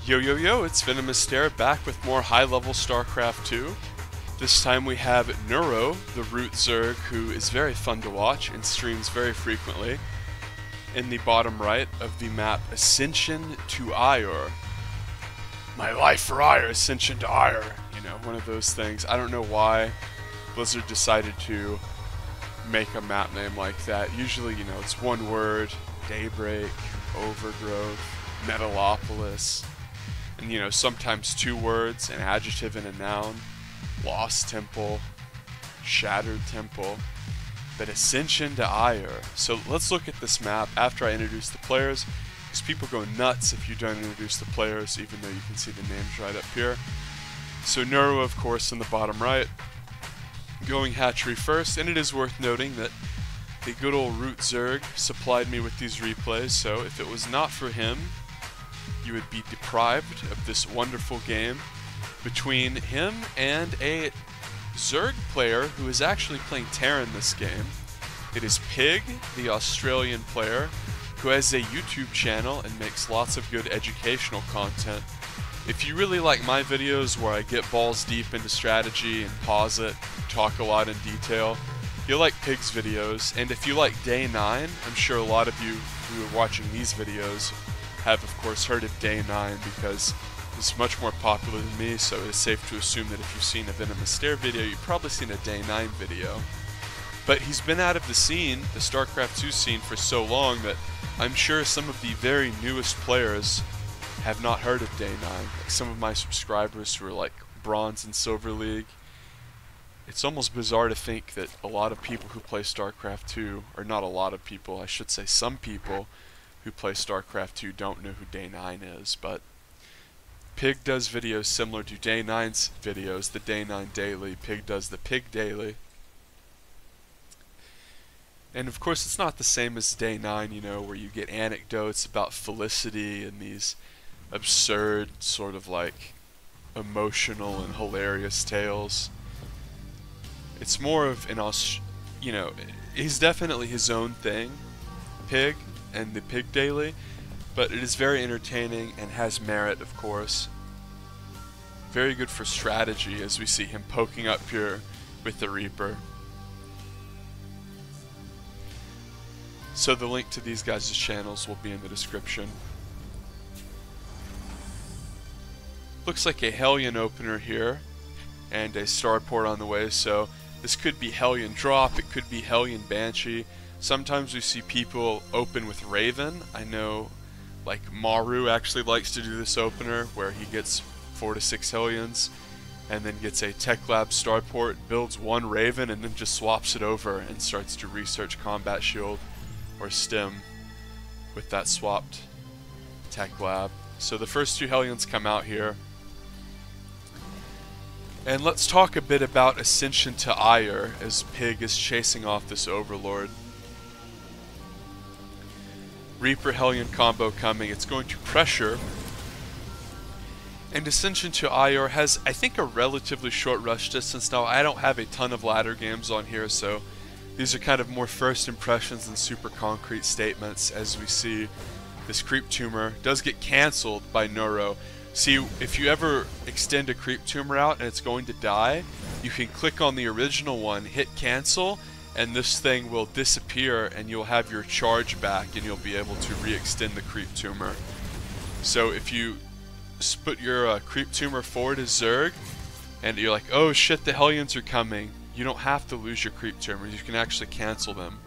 Yo yo yo, it's VenomousStare back with more high-level StarCraft 2. This time we have Neuro, the root Zerg, who is very fun to watch and streams very frequently, in the bottom right of the map Ascension to Ire. My life for Ire, Ascension to Ire. You know, one of those things. I don't know why Blizzard decided to make a map name like that. Usually, you know, it's one word: Daybreak, Overgrowth, Metalopolis, and you know, sometimes two words, an adjective and a noun: Lost Temple, Shattered Temple, but Ascension to Ire. So let's look at this map after I introduce the players, because people go nuts if you don't introduce the players, even though you can see the names right up here. So Neuro, of course, in the bottom right, going hatchery first, and it is worth noting that the good old root Zerg supplied me with these replays, so if it was not for him, you would be deprived of this wonderful game between him and a Zerg player who is actually playing Terran this game. It is Pig, the Australian player, who has a YouTube channel and makes lots of good educational content. If you really like my videos where I get balls deep into strategy and pause it, talk a lot in detail, you'll like Pig's videos. And if you like Day 9, I'm sure a lot of you who are watching these videos have of course heard of Day 9 because it's much more popular than me, so it's safe to assume that if you've seen a VenomousStare video, you've probably seen a Day 9 video. But he's been out of the scene, the StarCraft 2 scene, for so long that I'm sure some of the very newest players have not heard of Day 9. Like some of my subscribers who are like Bronze and Silver League. It's almost bizarre to think that a lot of people who play StarCraft 2, or not a lot of people, I should say some people who play StarCraft 2 don't know who Day 9 is, but Pig does videos similar to Day 9's videos, the Day 9 Daily. Pig does the Pig Daily. And of course it's not the same as Day 9, you know, where you get anecdotes about felicity and these absurd, sort of like emotional and hilarious tales. It's more of an you know, he's definitely his own thing, Pig, and the Pig Daily, but it is very entertaining and has merit, of course. Very good for strategy, as we see him poking up here with the Reaper. So the link to these guys' channels will be in the description. Looks like a Hellion opener here, and a starport on the way, so this could be Hellion drop, it could be Hellion Banshee. Sometimes we see people open with Raven. I know like Maru actually likes to do this opener where he gets 4 to 6 Hellions and then gets a Tech Lab starport, builds one Raven, and then just swaps it over and starts to research Combat Shield or Stim with that swapped Tech Lab. So the first 2 Hellions come out here. And let's talk a bit about Ascension to Ire as Pig is chasing off this Overlord. Reaper Hellion combo coming, it's going to pressure. And Ascension to Ire has, I think, a relatively short rush distance. Now, I don't have a ton of ladder games on here, so these are kind of more first impressions than super concrete statements. As we see, this Creep Tumor does get cancelled by Neuro. See, if you ever extend a Creep Tumor out and it's going to die, you can click on the original one, hit cancel, and this thing will disappear and you'll have your charge back and you'll be able to re-extend the Creep Tumor. So if you put your Creep Tumor forward as Zerg and you're like, oh shit, the Hellions are coming, you don't have to lose your Creep Tumors, you can actually cancel them.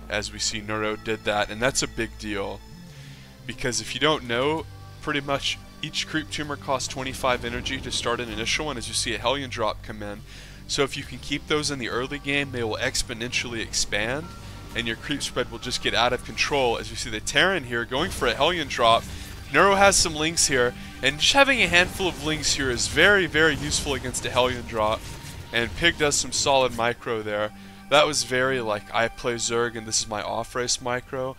As we see, Neuro did that, and that's a big deal. Because if you don't know, pretty much each Creep Tumor costs 25 energy to start an initial one, as you see a Hellion drop come in. So if you can keep those in the early game, they will exponentially expand, and your creep spread will just get out of control. As you see the Terran here going for a Hellion drop. Neuro has some links here, and just having a handful of links here is very, very useful against a Hellion drop. And Pig does some solid micro there. That was very like, I play Zerg and this is my off-race micro,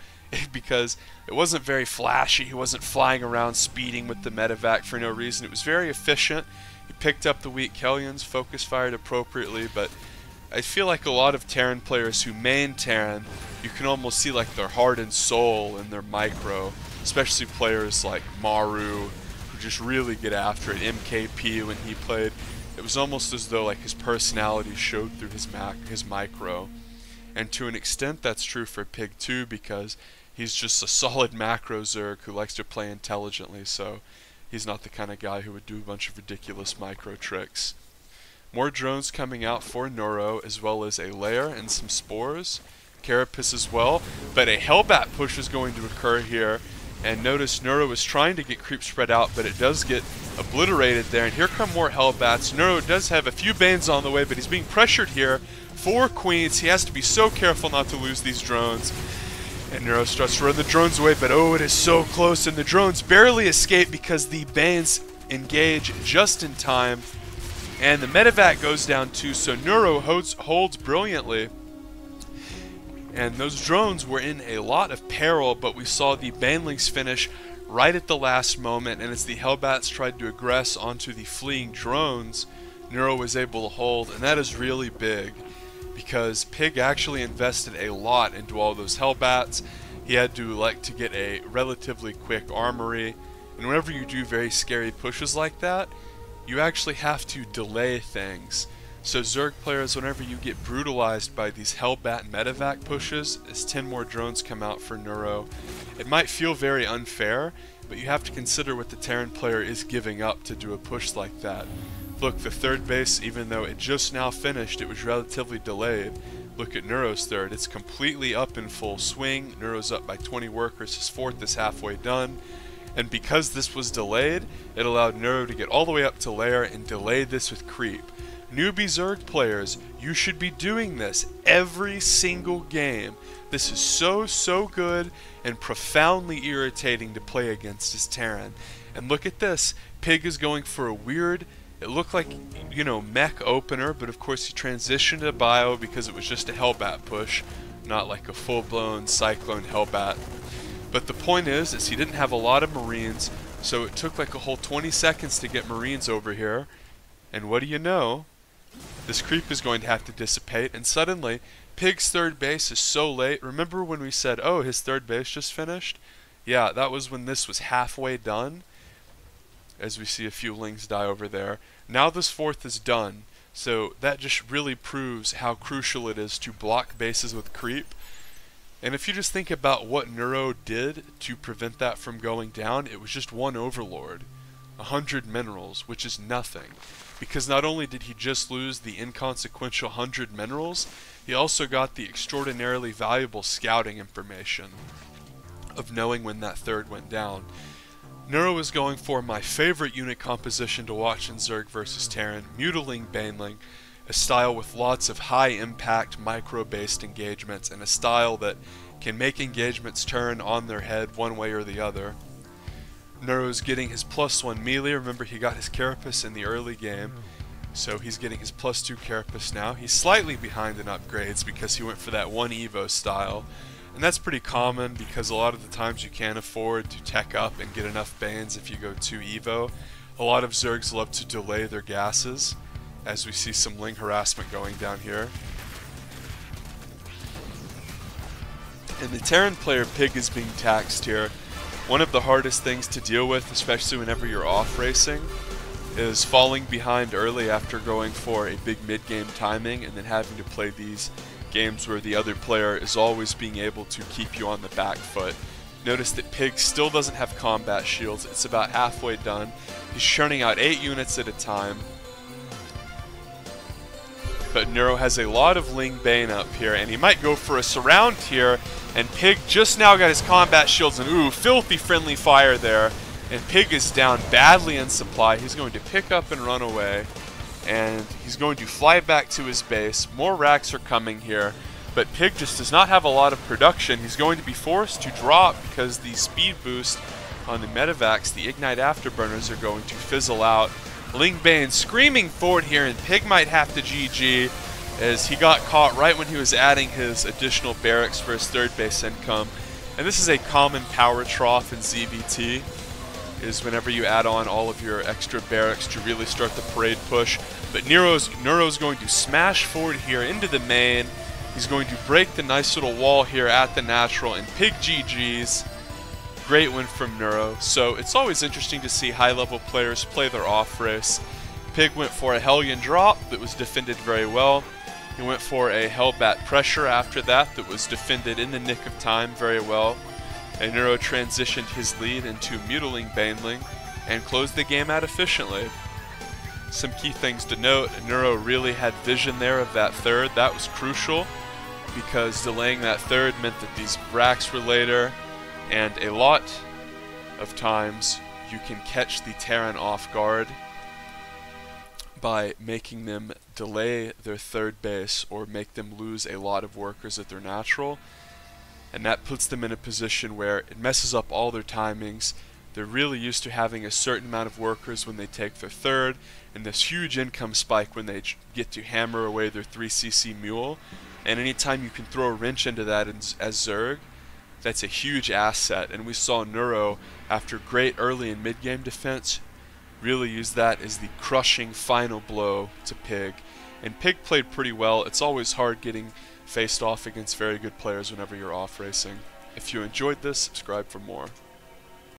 because it wasn't very flashy. He wasn't flying around speeding with the medevac for no reason. It was very efficient. He picked up the weak Hellions, focus fired appropriately, but I feel like a lot of Terran players who main Terran, you can almost see like their heart and soul in their micro, especially players like Maru, who who just really get after it. MKP, when he played, it was almost as though like his personality showed through his micro. And to an extent that's true for Pig too, because he's just a solid macro Zerg who likes to play intelligently, so he's not the kind of guy who would do a bunch of ridiculous micro tricks. More drones coming out for Neuro, as well as a lair and some spores. Carapace as well, but a Hellbat push is going to occur here. And notice Neuro is trying to get creep spread out, but it does get obliterated there. And here come more Hellbats. Neuro does have a few Banes on the way, but he's being pressured here. 4 Queens. He has to be so careful not to lose these drones. And Neuro starts to run the drones away, but oh, it is so close. And the drones barely escape because the Banes engage just in time. And the medevac goes down too, so Neuro holds brilliantly. And those drones were in a lot of peril, but we saw the Banelings finish right at the last moment, and as the Hellbats tried to aggress onto the fleeing drones, Neuro was able to hold, and that is really big, because Pig actually invested a lot into all those Hellbats. He had to elect to get a relatively quick armory, and whenever you do very scary pushes like that, you actually have to delay things. So Zerg players, whenever you get brutalized by these Hellbat medevac pushes, as 10 more drones come out for Neuro, it might feel very unfair, but you have to consider what the Terran player is giving up to do a push like that. Look, the third base, even though it just now finished, it was relatively delayed. Look at Neuro's third, it's completely up in full swing. Neuro's up by 20 workers, his fourth is halfway done. And because this was delayed, it allowed Neuro to get all the way up to lair and delay this with creep. Newbie Zerg players, you should be doing this every single game. This is so good and profoundly irritating to play against as Terran. And look at this, Pig is going for a weird, it looked like, you know, mech opener, but of course he transitioned to bio because it was just a Hellbat push, not like a full-blown Cyclone Hellbat. But the point is he didn't have a lot of Marines, so it took like a whole 20 seconds to get Marines over here. And what do you know? This creep is going to have to dissipate, and suddenly, Pig's third base is so late. Remember when we said, oh, his third base just finished? Yeah, that was when this was halfway done, as we see a few Lings die over there. Now this fourth is done, so that just really proves how crucial it is to block bases with creep. And if you just think about what Neuro did to prevent that from going down, it was just one Overlord. 100 minerals, which is nothing. Because not only did he just lose the inconsequential 100 minerals, he also got the extraordinarily valuable scouting information of knowing when that third went down. Neuro is going for my favorite unit composition to watch in Zerg vs Terran, Mutiling Baneling, a style with lots of high impact micro-based engagements, and a style that can make engagements turn on their head one way or the other. Neuro's getting his +1 melee. Remember, he got his Carapace in the early game, so he's getting his +2 Carapace now. He's slightly behind in upgrades because he went for that 1 Evo style, and that's pretty common because a lot of the times you can't afford to tech up and get enough Banes if you go 2 Evo. A lot of Zergs love to delay their gases, as we see some Ling harassment going down here. And the Terran player Pig is being taxed here. One of the hardest things to deal with, especially whenever you're off racing, is falling behind early after going for a big mid-game timing and then having to play these games where the other player is always being able to keep you on the back foot. Notice that Pig still doesn't have combat shields. It's about halfway done. He's churning out 8 units at a time. But Neuro has a lot of Ling Bane up here, and he might go for a surround here, and Pig just now got his combat shields, and ooh, filthy friendly fire there, and Pig is down badly in supply. He's going to pick up and run away, and he's going to fly back to his base. More racks are coming here, but Pig just does not have a lot of production. He's going to be forced to drop because the speed boost on the medevacs, the Ignite Afterburners, are going to fizzle out. Ling Bane screaming forward here, and Pig might have to GG as he got caught right when he was adding his additional barracks for his third base income. And this is a common power trough in ZvT, is whenever you add on all of your extra barracks to really start the parade push. But Neuro's going to smash forward here into the main. He's going to break the nice little wall here at the natural, and Pig GG's. great win from Neuro. So it's always interesting to see high-level players play their off-race. Pig went for a Hellion drop that was defended very well. He went for a Hellbat pressure after that was defended in the nick of time very well. And Neuro transitioned his lead into Mutiling Baneling and closed the game out efficiently. Some key things to note: Neuro really had vision there of that third. That was crucial, because delaying that third meant that these bracks were later, and a lot of times you can catch the Terran off guard by making them delay their third base or make them lose a lot of workers at their natural, and that puts them in a position where it messes up all their timings. They're really used to having a certain amount of workers when they take their third, and this huge income spike when they get to hammer away their 3cc mule. And anytime you can throw a wrench into that as Zerg, that's a huge asset. And we saw Neuro, after great early and mid-game defense, really use that as the crushing final blow to Pig. And Pig played pretty well. It's always hard getting faced off against very good players whenever you're off racing. If you enjoyed this, subscribe for more.